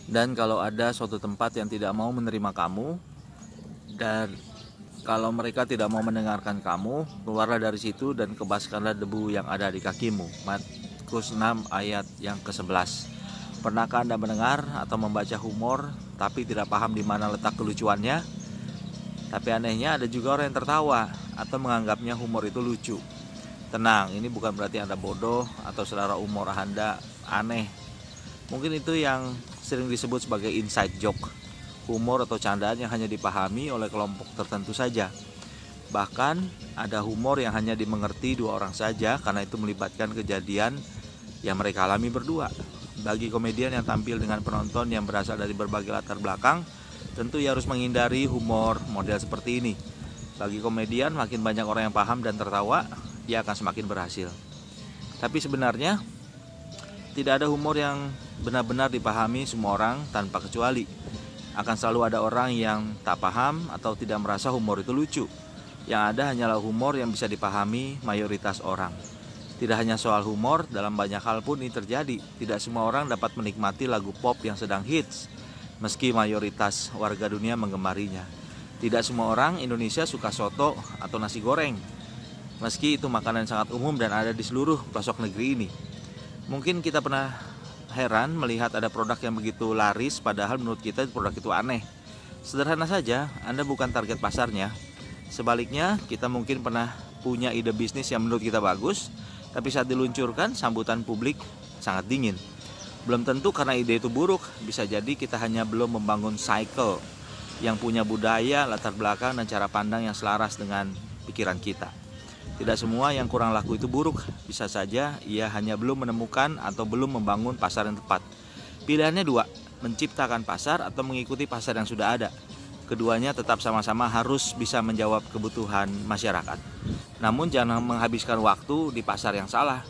Dan kalau ada suatu tempat yang tidak mau menerima kamu, dan kalau mereka tidak mau mendengarkan kamu, keluarlah dari situ dan kebaskanlah debu yang ada di kakimu. Markus 6 ayat yang ke-11. Pernahkah Anda mendengar atau membaca humor tapi tidak paham di mana letak kelucuannya? Tapi anehnya ada juga orang yang tertawa atau menganggapnya humor itu lucu. Tenang, ini bukan berarti Anda bodoh atau selera humor Anda aneh. Mungkin itu yang sering disebut sebagai inside joke, humor atau candaan yang hanya dipahami oleh kelompok tertentu saja. Bahkan ada humor yang hanya dimengerti dua orang saja karena itu melibatkan kejadian yang mereka alami berdua. Bagi komedian yang tampil dengan penonton yang berasal dari berbagai latar belakang, tentu ia harus menghindari humor model seperti ini. Bagi komedian, makin banyak orang yang paham dan tertawa, ia akan semakin berhasil. Tapi sebenarnya tidak ada humor yang benar-benar dipahami semua orang tanpa kecuali. Akan selalu ada orang yang tak paham atau tidak merasa humor itu lucu. Yang ada hanyalah humor yang bisa dipahami mayoritas orang. Tidak hanya soal humor, dalam banyak hal pun ini terjadi. Tidak semua orang dapat menikmati lagu pop yang sedang hits, meski mayoritas warga dunia menggemarinya. Tidak semua orang Indonesia suka soto atau nasi goreng, meski itu makanan sangat umum dan ada di seluruh pelosok negeri ini. Mungkin kita pernah heran melihat ada produk yang begitu laris, padahal menurut kita produk itu aneh. Sederhana saja, Anda bukan target pasarnya. Sebaliknya, kita mungkin pernah punya ide bisnis yang menurut kita bagus, tapi saat diluncurkan, sambutan publik sangat dingin. Belum tentu karena ide itu buruk, bisa jadi kita hanya belum membangun cycle yang punya budaya, latar belakang, dan cara pandang yang selaras dengan pikiran kita. Tidak semua yang kurang laku itu buruk, bisa saja ia hanya belum menemukan atau belum membangun pasar yang tepat. Pilihannya dua, menciptakan pasar atau mengikuti pasar yang sudah ada. Keduanya tetap sama-sama harus bisa menjawab kebutuhan masyarakat. Namun jangan menghabiskan waktu di pasar yang salah.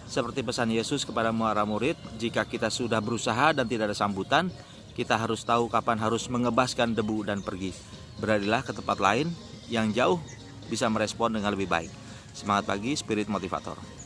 Seperti pesan Yesus kepada para murid, jika kita sudah berusaha dan tidak ada sambutan, kita harus tahu kapan harus mengebaskan debu dan pergi. Beralihlah ke tempat lain yang jauh bisa merespon dengan lebih baik. Semangat pagi, spirit motivator.